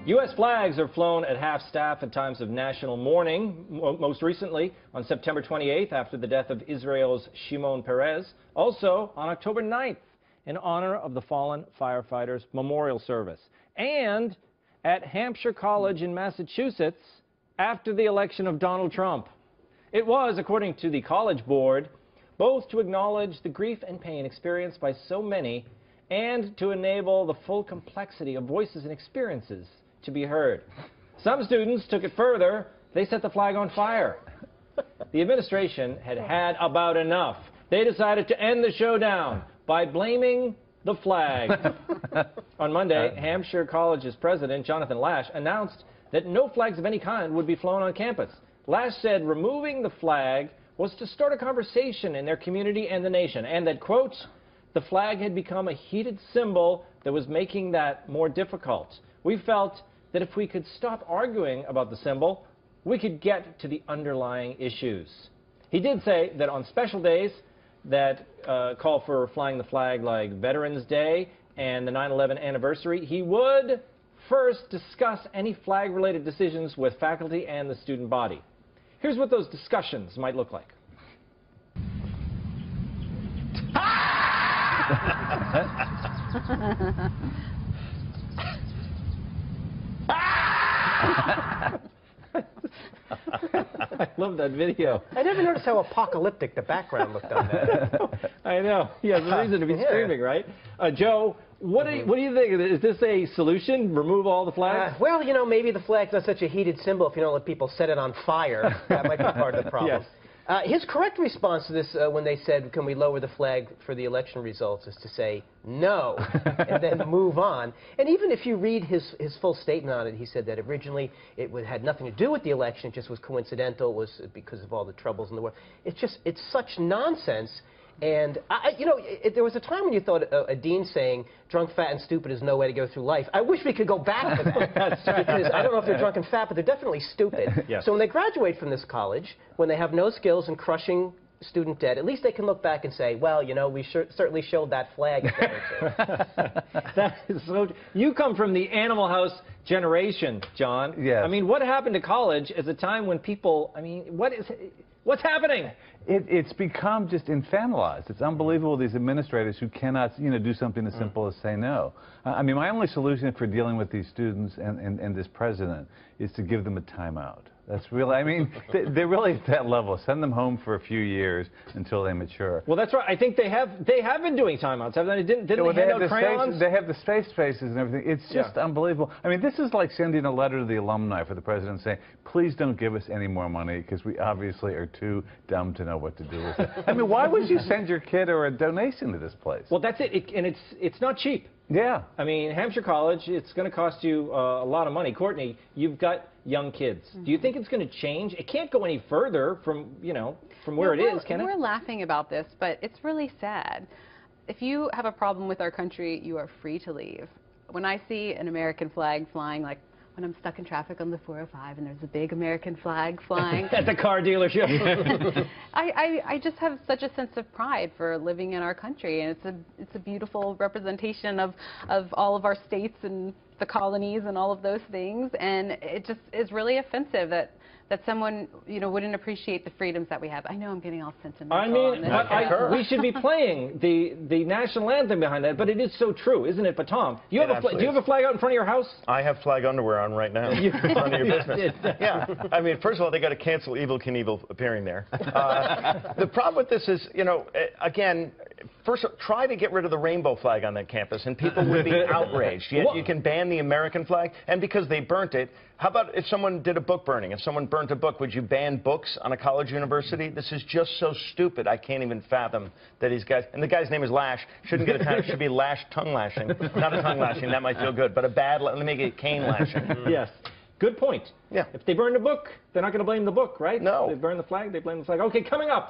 U.S. flags are flown at half-staff at times of national mourning, most recently on September 28th after the death of Israel's Shimon Peres, also on October 9th in honor of the fallen firefighters' memorial service, and at Hampshire College in Massachusetts after the election of Donald Trump. It was, according to the College Board, both to acknowledge the grief and pain experienced by so many and to enable the full complexity of voices and experiences to be heard. Some students took it further. They set the flag on fire. The administration had had about enough. They decided to end the showdown by blaming the flag. On Monday, Hampshire College's president, Jonathan Lash, announced that no flags of any kind would be flown on campus. Lash said removing the flag was to start a conversation in their community and the nation, and that, quote, the flag had become a heated symbol that was making that more difficult. We felt that if we could stop arguing about the symbol, we could get to the underlying issues. He did say that on special days that call for flying the flag like Veterans Day and the 9/11 anniversary, he would first discuss any flag-related decisions with faculty and the student body. Here's what those discussions might look like. I love that video. I never noticed how apocalyptic the background looked on that. I know. He has a reason to be screaming, right? Joe, what do you think? Is this a solution? Remove all the flags? Well, you know, maybe the flag's not such a heated symbol if you don't let people set it on fire. That might be part of the problem. Yes. His correct response to this when they said, can we lower the flag for the election results, is to say no and then move on. And even if you read his full statement on it, he said that originally it had nothing to do with the election. It just was coincidental. It was because of all the troubles in the world. It's such nonsense. And, you know, there was a time when you thought a dean saying, drunk, fat, and stupid is no way to go through life. I wish we could go back to that. That's right. Because I don't know if they're drunk and fat, but they're definitely stupid. Yes. So when they graduate from this college, when they have no skills in crushing student debt, at least they can look back and say, well, you know, we certainly showed that flag. That is so. You come from the Animal House generation, John. Yes. I mean, what happened to college is a time when people, I mean, what's happening? It's become just infantilized. It's unbelievable, these administrators who cannot, you know, do something as simple as say no. I mean, my only solution for dealing with these students and this president is to give them a timeout. That's really, I mean, they're really at that level. Send them home for a few years until they mature. Well, that's right. I think they have been doing timeouts, haven't they? Didn't they hand out crayons? They have the space spaces and everything. It's just unbelievable. I mean, this is like sending a letter to the alumni for the president saying, please don't give us any more money because we obviously are too dumb to know what to do with it. I mean, why would you send your kid or a donation to this place? Well, that's it. And it's not cheap. Yeah. I mean, Hampshire College, it's going to cost you a lot of money. Courtney, you've got young kids. Do you think it's going to change? It can't go any further from, you know, from where it is, can it? We're laughing about this, but it's really sad. If you have a problem with our country, you are free to leave. When I see an American flag flying, like when I'm stuck in traffic on the 405 and there's a big American flag flying. At the car dealership. I just have such a sense of pride for living in our country, and it's a beautiful representation of all of our states and the colonies and all of those things, and it just is really offensive that someone, you know, wouldn't appreciate the freedoms that we have. I know I'm getting all sentimental. I mean, we should be playing the national anthem behind that, but it is so true, isn't it? But Tom, do you have a flag out in front of your house? I have flag underwear on right now. None of your business. Yeah, I mean, first of all, they got to cancel Evel Knievel appearing there. The problem with this is, you know, again, first try to get rid of the rainbow flag on that campus, and people would be outraged. Yet you can ban the American flag, and because they burnt it, how about if someone did a book burning? If someone burnt a book, would you ban books on a college university? This is just so stupid. I can't even fathom that these guys, and the guy's name is Lash, shouldn't get a time, it should be Lash tongue lashing. Not a tongue lashing, that might feel good, but a bad, let me make it cane lashing. Yes. Good point. Yeah. If they burn a book, they're not going to blame the book, right? No. If they burn the flag, they blame the flag. Okay, coming up.